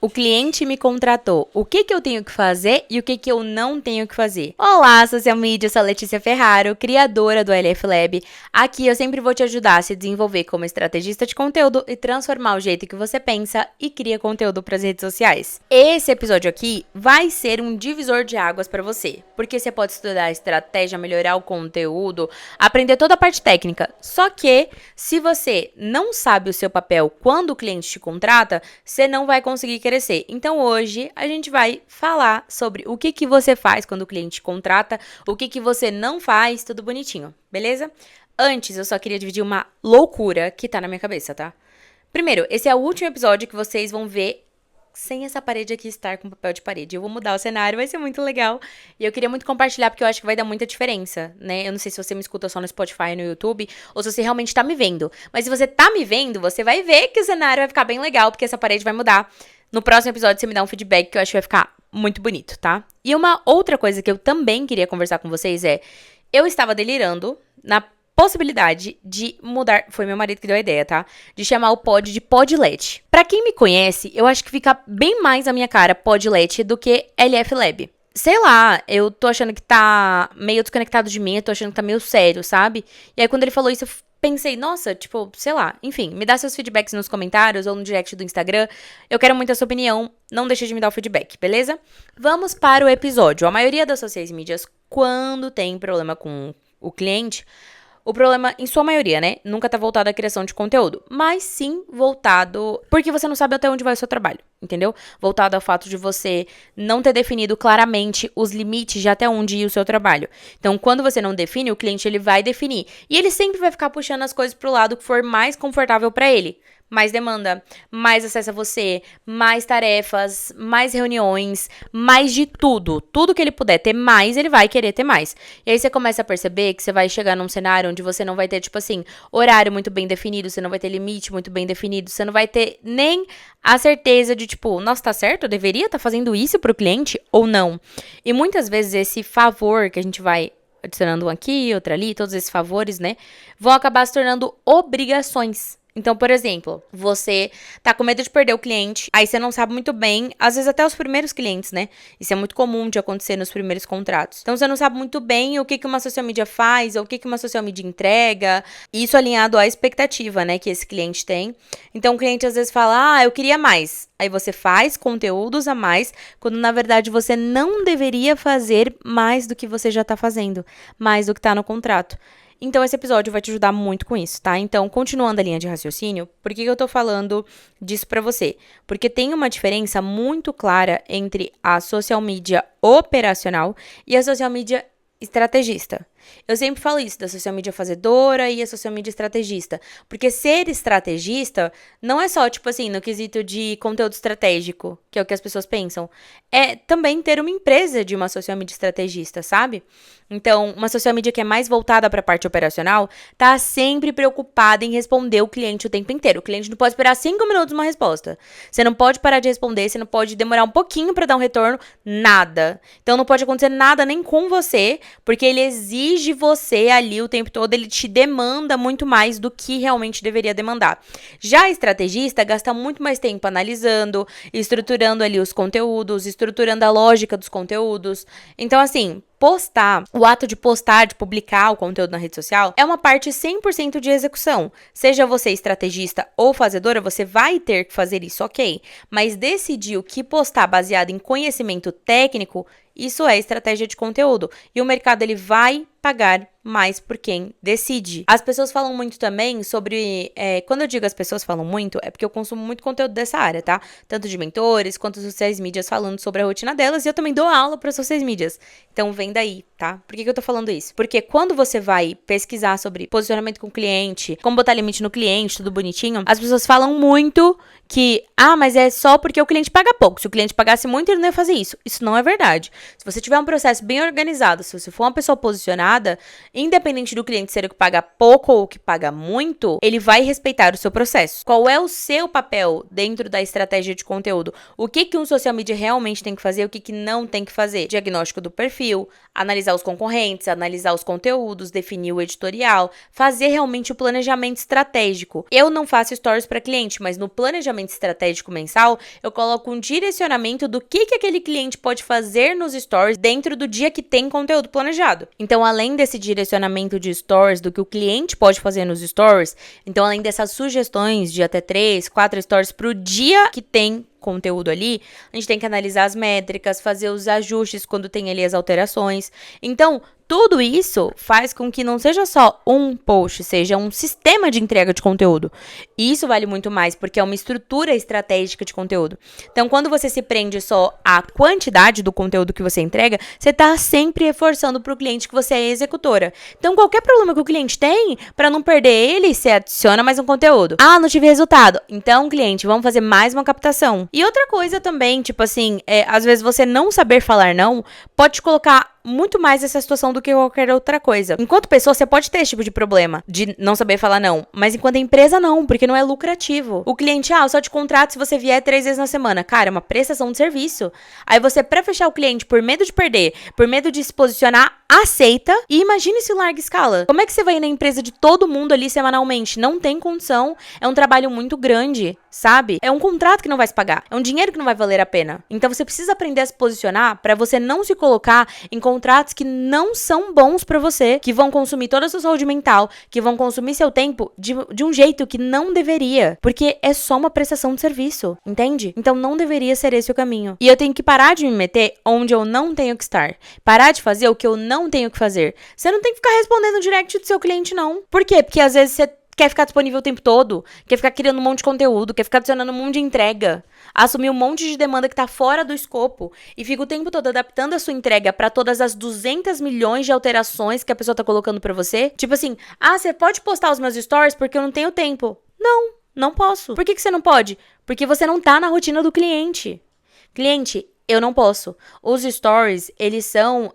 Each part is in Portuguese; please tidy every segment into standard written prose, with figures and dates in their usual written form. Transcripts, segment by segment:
O cliente me contratou. O que eu tenho que fazer e o que eu não tenho que fazer? Olá, social media, eu sou a Letícia Ferraro, criadora do LF Lab. Aqui eu sempre vou te ajudar a se desenvolver como estrategista de conteúdo e transformar o jeito que você pensa e cria conteúdo para as redes sociais. Esse episódio aqui vai ser um divisor de águas para você, porque você pode estudar a estratégia, melhorar o conteúdo, aprender toda a parte técnica. Só que, se você não sabe o seu papel quando o cliente te contrata, você não vai conseguir crescer. Então hoje a gente vai falar sobre o que você faz quando o cliente te contrata, o que você não faz, tudo bonitinho, beleza? Antes eu só queria dividir uma loucura que tá na minha cabeça, tá? Primeiro, esse é o último episódio que vocês vão ver sem essa parede aqui estar com papel de parede. Eu vou mudar o cenário, vai ser muito legal. E eu queria muito compartilhar, porque eu acho que vai dar muita diferença, né? Eu não sei se você me escuta só no Spotify e no YouTube, ou se você realmente tá me vendo. Mas se você tá me vendo, você vai ver que o cenário vai ficar bem legal, porque essa parede vai mudar. No próximo episódio, você me dá um feedback que eu acho que vai ficar muito bonito, tá? E uma outra coisa que eu também queria conversar com vocês é... Eu estava delirando na possibilidade de mudar, foi meu marido que deu a ideia, tá? De chamar o pod de Podlet. Pra quem me conhece, eu acho que fica bem mais a minha cara Podlet do que LF Lab. Sei lá, eu tô achando que tá meio desconectado de mim, eu tô achando que tá meio sério, sabe? E aí quando ele falou isso, eu pensei, nossa, tipo, sei lá, enfim, me dá seus feedbacks nos comentários ou no direct do Instagram. Eu quero muito a sua opinião, não deixe de me dar o feedback, beleza? Vamos para o episódio. A maioria das social medias, quando tem problema com o cliente, o problema, em sua maioria, né, nunca tá voltado à criação de conteúdo, mas sim voltado porque você não sabe até onde vai o seu trabalho, entendeu? Voltado ao fato de você não ter definido claramente os limites de até onde ir o seu trabalho. Então, quando você não define, o cliente ele vai definir. E ele sempre vai ficar puxando as coisas pro lado que for mais confortável pra ele. Mais demanda, mais acesso a você, mais tarefas, mais reuniões, mais de tudo. Tudo que ele puder ter mais, ele vai querer ter mais. E aí você começa a perceber que você vai chegar num cenário onde você não vai ter, tipo assim, horário muito bem definido, você não vai ter limite muito bem definido, você não vai ter nem a certeza de, tipo, nossa, tá certo? Eu deveria estar fazendo isso pro cliente ou não? E muitas vezes esse favor que a gente vai adicionando um aqui, outro ali, todos esses favores, né, vão acabar se tornando obrigações. Então, por exemplo, você tá com medo de perder o cliente, aí você não sabe muito bem, às vezes até os primeiros clientes, né? Isso é muito comum de acontecer nos primeiros contratos. Então, você não sabe muito bem o que uma social media faz, ou o que uma social media entrega, isso alinhado à expectativa, né, que esse cliente tem. Então, o cliente às vezes fala, eu queria mais. Aí você faz conteúdos a mais, quando na verdade você não deveria fazer mais do que você já tá fazendo, mais do que tá no contrato. Então, esse episódio vai te ajudar muito com isso, tá? Então, continuando a linha de raciocínio, por que eu tô falando disso pra você? Porque tem uma diferença muito clara entre a social media operacional e a social media estrategista. Eu sempre falo isso, da social media fazedora e a social media estrategista. Porque ser estrategista não é só, tipo assim, no quesito de conteúdo estratégico, que é o que as pessoas pensam. É também ter uma empresa de uma social media estrategista, sabe? Então, uma social media que é mais voltada para a parte operacional, tá sempre preocupada em responder o cliente o tempo inteiro. O cliente não pode esperar 5 minutos uma resposta. Você não pode parar de responder, você não pode demorar um pouquinho para dar um retorno, nada. Então, não pode acontecer nada nem com você, porque ele exige você ali o tempo todo, ele te demanda muito mais do que realmente deveria demandar. Já a estrategista gasta muito mais tempo analisando, estruturando ali os conteúdos, estruturando a lógica dos conteúdos. Então, assim, postar, o ato de postar, de publicar o conteúdo na rede social, é uma parte 100% de execução. Seja você estrategista ou fazedora, você vai ter que fazer isso, ok. Mas decidir o que postar baseado em conhecimento técnico, isso é estratégia de conteúdo. E o mercado, ele vai pagar mais por quem decide. As pessoas falam muito também sobre... quando eu digo as pessoas falam muito, é porque eu consumo muito conteúdo dessa área, tá? Tanto de mentores, quanto sociais mídias falando sobre a rotina delas. E eu também dou aula para sociais mídias. Então, vem daí, tá? Por que eu tô falando isso? Porque quando você vai pesquisar sobre posicionamento com o cliente, como botar limite no cliente, tudo bonitinho, as pessoas falam muito que, mas é só porque o cliente paga pouco. Se o cliente pagasse muito, ele não ia fazer isso. Isso não é verdade. Se você tiver um processo bem organizado, se você for uma pessoa posicionada, Independente do cliente ser o que paga pouco ou o que paga muito, ele vai respeitar o seu processo. Qual é o seu papel dentro da estratégia de conteúdo? O que um social media realmente tem que fazer e o que não tem que fazer? Diagnóstico do perfil, analisar os concorrentes, analisar os conteúdos, definir o editorial, fazer realmente o planejamento estratégico. Eu não faço stories para cliente, mas no planejamento estratégico mensal, eu coloco um direcionamento do que aquele cliente pode fazer nos stories dentro do dia que tem conteúdo planejado. Então, além desse direcionamento de stories, do que o cliente pode fazer nos stories, então, além dessas sugestões de até 3, 4 stories pro dia que tem conteúdo ali, a gente tem que analisar as métricas, fazer os ajustes quando tem ali as alterações. Então, tudo isso faz com que não seja só um post, seja um sistema de entrega de conteúdo. E isso vale muito mais, porque é uma estrutura estratégica de conteúdo. Então, quando você se prende só à quantidade do conteúdo que você entrega, você está sempre reforçando para o cliente que você é executora. Então, qualquer problema que o cliente tem, para não perder ele, você adiciona mais um conteúdo. Ah, não tive resultado. Então, cliente, vamos fazer mais uma captação. E outra coisa também, tipo assim, às vezes você não saber falar não, pode te colocar muito mais essa situação do que qualquer outra coisa. Enquanto pessoa, você pode ter esse tipo de problema de não saber falar não, mas enquanto empresa, não, porque não é lucrativo. O cliente, eu só te contrato se você vier 3 vezes na semana. Cara, é uma prestação de serviço. Aí você, pra fechar o cliente, por medo de perder, por medo de se posicionar, aceita e imagine se larga escala. Como é que você vai ir na empresa de todo mundo ali semanalmente? Não tem condição. É um trabalho muito grande, sabe? É um contrato que não vai se pagar. É um dinheiro que não vai valer a pena. Então você precisa aprender a se posicionar pra você não se colocar em contratos que não são bons pra você, que vão consumir toda a sua saúde mental, que vão consumir seu tempo de um jeito que não deveria, porque é só uma prestação de serviço, entende? Então não deveria ser esse o caminho. E eu tenho que parar de me meter onde eu não tenho que estar. Parar de fazer o que eu não tenho que fazer. Você não tem que ficar respondendo o direct do seu cliente, não. Por quê? Porque às vezes você quer ficar disponível o tempo todo, quer ficar criando um monte de conteúdo, quer ficar adicionando um monte de entrega, assumir um monte de demanda que tá fora do escopo e fica o tempo todo adaptando a sua entrega pra todas as 200 milhões de alterações que a pessoa tá colocando pra você. Tipo assim, você pode postar os meus stories porque eu não tenho tempo. Não posso. Por que você não pode? Porque você não tá na rotina do cliente. Cliente, eu não posso. Os stories, eles são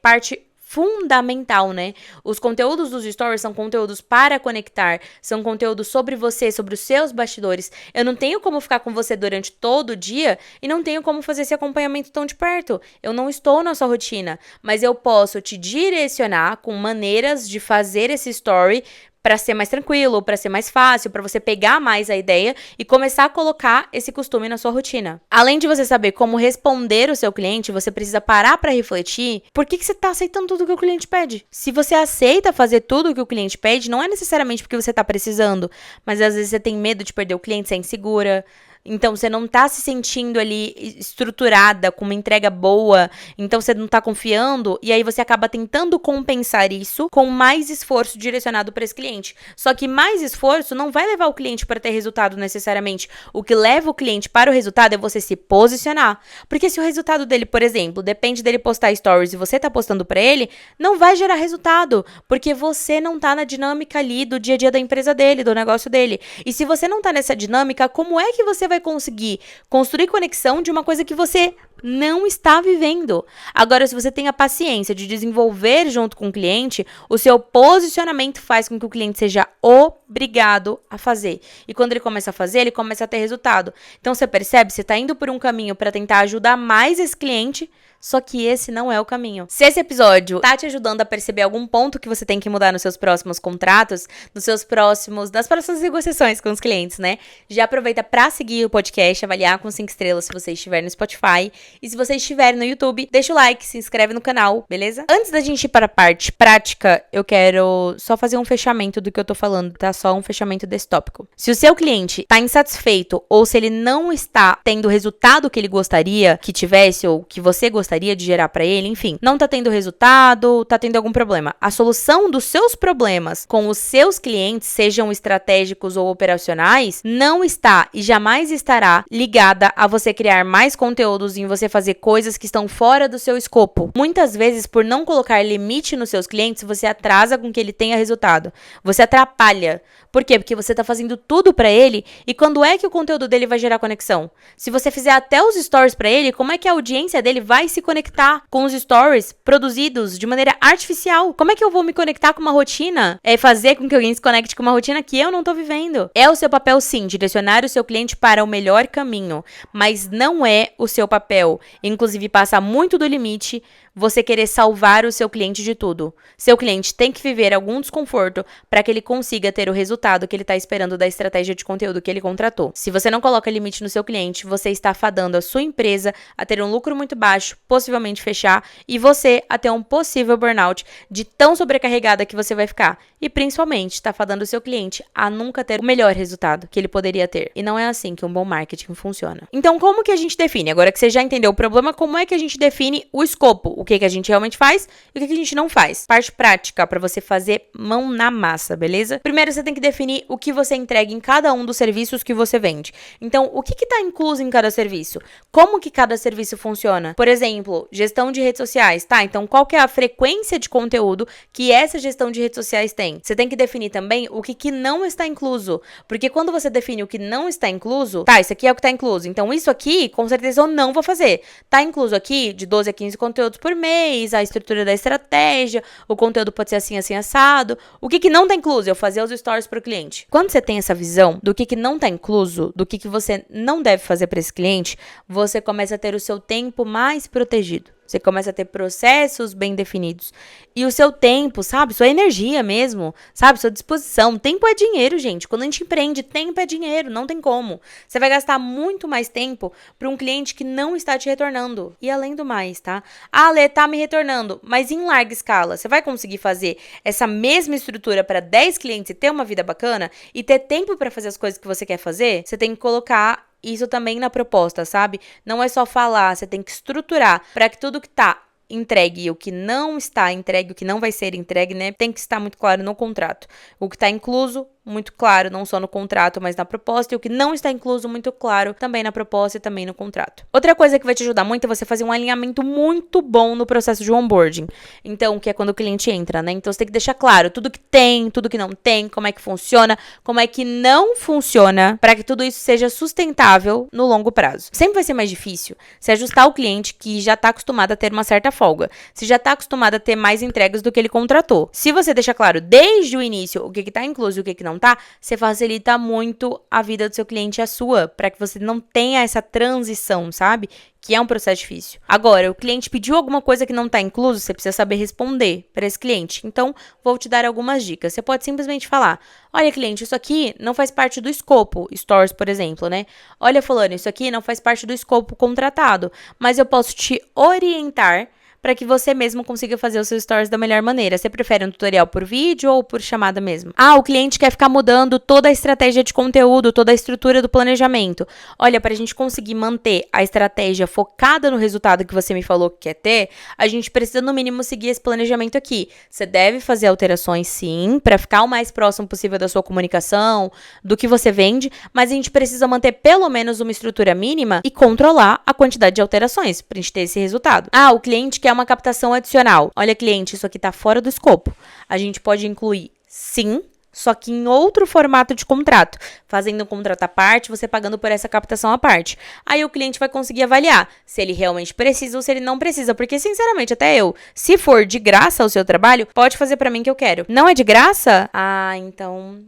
parte fundamental, né? Os conteúdos dos stories são conteúdos para conectar, são conteúdos sobre você, sobre os seus bastidores. Eu não tenho como ficar com você durante todo o dia e não tenho como fazer esse acompanhamento tão de perto. Eu não estou na sua rotina, mas eu posso te direcionar com maneiras de fazer esse story para ser mais tranquilo, para ser mais fácil, para você pegar mais a ideia e começar a colocar esse costume na sua rotina. Além de você saber como responder o seu cliente, você precisa parar para refletir por que você está aceitando tudo que o cliente pede. Se você aceita fazer tudo que o cliente pede, não é necessariamente porque você está precisando, mas às vezes você tem medo de perder o cliente, você é insegura. Então, você não tá se sentindo ali estruturada, com uma entrega boa, então você não tá confiando, e aí você acaba tentando compensar isso com mais esforço direcionado para esse cliente. Só que mais esforço não vai levar o cliente para ter resultado necessariamente. O que leva o cliente para o resultado é você se posicionar. Porque se o resultado dele, por exemplo, depende dele postar stories e você tá postando para ele, não vai gerar resultado, porque você não tá na dinâmica ali do dia a dia da empresa dele, do negócio dele. E se você não tá nessa dinâmica, como é que você vai conseguir construir conexão de uma coisa que você não está vivendo? Agora, se você tem a paciência de desenvolver junto com o cliente, o seu posicionamento faz com que o cliente seja obrigado a fazer. E quando ele começa a fazer, ele começa a ter resultado. Então, você percebe? Você está indo por um caminho para tentar ajudar mais esse cliente, só que esse não é o caminho. Se esse episódio tá te ajudando a perceber algum ponto que você tem que mudar nos seus próximos contratos, nas próximas negociações com os clientes, né? Já aproveita pra seguir o podcast, avaliar com 5 estrelas se você estiver no Spotify. E se você estiver no YouTube, deixa o like, se inscreve no canal, beleza? Antes da gente ir para a parte prática, eu quero só fazer um fechamento do que eu tô falando, tá? Só um fechamento desse tópico. Se o seu cliente tá insatisfeito ou se ele não está tendo o resultado que ele gostaria que tivesse ou que você gostaria de gerar pra ele, enfim, não tá tendo resultado, tá tendo algum problema. A solução dos seus problemas com os seus clientes, sejam estratégicos ou operacionais, não está e jamais estará ligada a você criar mais conteúdos, em você fazer coisas que estão fora do seu escopo. Muitas vezes, por não colocar limite nos seus clientes, você atrasa com que ele tenha resultado. Você atrapalha. Por quê? Porque você tá fazendo tudo pra ele e quando é que o conteúdo dele vai gerar conexão? Se você fizer até os stories pra ele, como é que a audiência dele vai se se conectar com os stories produzidos de maneira artificial. Como é que eu vou me conectar com uma rotina? É fazer com que alguém se conecte com uma rotina que eu não tô vivendo. É o seu papel, sim, direcionar o seu cliente para o melhor caminho, mas não é o seu papel. Inclusive, passa muito do limite você querer salvar o seu cliente de tudo. Seu cliente tem que viver algum desconforto para que ele consiga ter o resultado que ele está esperando da estratégia de conteúdo que ele contratou. Se você não coloca limite no seu cliente, você está fadando a sua empresa a ter um lucro muito baixo, possivelmente fechar, e você a ter um possível burnout de tão sobrecarregada que você vai ficar. E principalmente, está fadando o seu cliente a nunca ter o melhor resultado que ele poderia ter. E não é assim que um bom marketing funciona. Então, como que a gente define? Agora que você já entendeu o problema, como é que a gente define o escopo? O que a gente realmente faz e o que a gente não faz. Parte prática para você fazer mão na massa, beleza? Primeiro, você tem que definir o que você entrega em cada um dos serviços que você vende. Então, o que está incluso em cada serviço? Como que cada serviço funciona? Por exemplo, gestão de redes sociais, tá? Então, qual que é a frequência de conteúdo que essa gestão de redes sociais tem? Você tem que definir também o que não está incluso. Porque quando você define o que não está incluso, tá, isso aqui é o que está incluso. Então, isso aqui, com certeza, eu não vou fazer. Tá incluso aqui de 12 a 15 conteúdos por mês, a estrutura da estratégia, o conteúdo pode ser assim, assim, assado. O que não tá incluso? Eu fazer os stories pro cliente. Quando você tem essa visão do que não tá incluso, do que você não deve fazer para esse cliente, você começa a ter o seu tempo mais protegido. Você começa a ter processos bem definidos. E o seu tempo, sabe? Sua energia mesmo, sabe? Sua disposição. Tempo é dinheiro, gente. Quando a gente empreende, tempo é dinheiro. Não tem como. Você vai gastar muito mais tempo para um cliente que não está te retornando. E além do mais, tá? Ah, Lê, tá me retornando. Mas em larga escala, você vai conseguir fazer essa mesma estrutura para 10 clientes e ter uma vida bacana? E ter tempo para fazer as coisas que você quer fazer? Você tem que colocar isso também na proposta, sabe? Não é só falar, você tem que estruturar para que tudo que tá entregue e o que não está entregue, o que não vai ser entregue, né? Tem que estar muito claro no contrato. O que está incluso, muito claro, não só no contrato, mas na proposta, e o que não está incluso, muito claro, também na proposta e também no contrato. Outra coisa que vai te ajudar muito é você fazer um alinhamento muito bom no processo de onboarding. Então, que é quando o cliente entra, né? Então, você tem que deixar claro tudo que tem, tudo que não tem, como é que funciona, como é que não funciona, para que tudo isso seja sustentável no longo prazo. Sempre vai ser mais difícil se ajustar o cliente que já está acostumado a ter uma certa folga, se já está acostumado a ter mais entregas do que ele contratou. Se você deixa claro desde o início o que está incluso e o que não tá, você facilita muito a vida do seu cliente e a sua, para que você não tenha essa transição, sabe? Que é um processo difícil. Agora, o cliente pediu alguma coisa que não está incluso, você precisa saber responder para esse cliente. Então, vou te dar algumas dicas. Você pode simplesmente falar: olha, cliente, isso aqui não faz parte do escopo, Stories, por exemplo, né? Olha, fulano, isso aqui não faz parte do escopo contratado, mas eu posso te orientar para que você mesmo consiga fazer os seus stories da melhor maneira. Você prefere um tutorial por vídeo ou por chamada mesmo? Ah, o cliente quer ficar mudando toda a estratégia de conteúdo, toda a estrutura do planejamento. Olha, para a gente conseguir manter a estratégia focada no resultado que você me falou que quer ter, a gente precisa no mínimo seguir esse planejamento aqui. Você deve fazer alterações sim, para ficar o mais próximo possível da sua comunicação, do que você vende, mas a gente precisa manter pelo menos uma estrutura mínima e controlar a quantidade de alterações para a gente ter esse resultado. Ah, o cliente quer uma captação adicional. Olha, cliente, isso aqui tá fora do escopo. A gente pode incluir, sim, só que em outro formato de contrato, fazendo um contrato à parte, você pagando por essa captação à parte. Aí o cliente vai conseguir avaliar se ele realmente precisa ou se ele não precisa, porque sinceramente, até eu, se for de graça o seu trabalho, pode fazer pra mim que eu quero. Não é de graça? Ah, então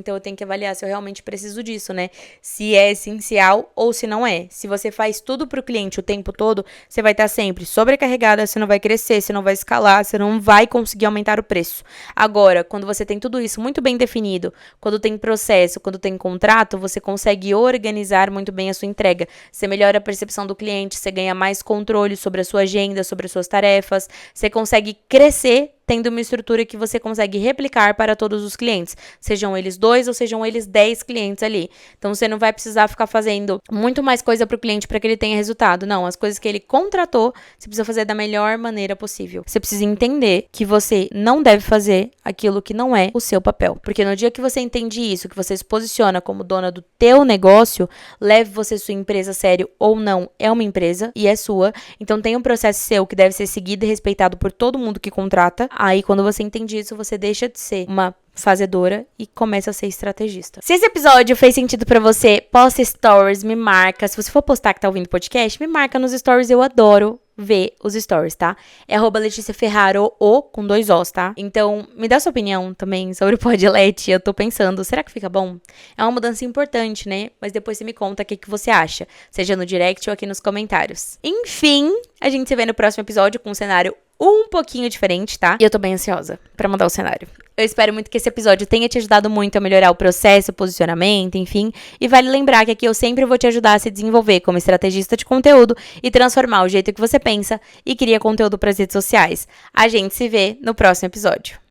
eu tenho que avaliar se eu realmente preciso disso, né? Se é essencial ou se não é. Se você faz tudo pro cliente o tempo todo, você vai estar sempre sobrecarregada, você não vai crescer, você não vai escalar, você não vai conseguir aumentar o preço. Agora, quando você tem tudo isso muito bem definido, quando tem processo, quando tem contrato, você consegue organizar muito bem a sua entrega. Você melhora a percepção do cliente, você ganha mais controle sobre a sua agenda, sobre as suas tarefas, você consegue crescer tendo uma estrutura que você consegue replicar para todos os clientes, sejam eles 2 ou sejam eles 10 clientes ali. Então, você não vai precisar ficar fazendo muito mais coisa para o cliente para que ele tenha resultado. Não, as coisas que ele contratou, você precisa fazer da melhor maneira possível. Você precisa entender que você não deve fazer aquilo que não é o seu papel. Porque no dia que você entende isso, que você se posiciona como dona do teu negócio, leve você sua empresa a sério ou não, é uma empresa e é sua. Então, tem um processo seu que deve ser seguido e respeitado por todo mundo que contrata. Aí, quando você entende isso, você deixa de ser uma fazedora e começa a ser estrategista. Se esse episódio fez sentido pra você, posta stories, me marca. Se você for postar que tá ouvindo podcast, me marca nos stories, eu adoro ver os stories, tá? É @LeticiaFerraro, o com 2 Os, tá? Então, me dá sua opinião também sobre o Podlet. Eu tô pensando, será que fica bom? É uma mudança importante, né? Mas depois você me conta o que você acha, seja no direct ou aqui nos comentários. Enfim, a gente se vê no próximo episódio com um cenário um pouquinho diferente, tá? E eu tô bem ansiosa pra mudar o cenário. Eu espero muito que esse episódio tenha te ajudado muito a melhorar o processo, o posicionamento, enfim. E vale lembrar que aqui eu sempre vou te ajudar a se desenvolver como estrategista de conteúdo e transformar o jeito que você pensa e cria conteúdo para as redes sociais. A gente se vê no próximo episódio.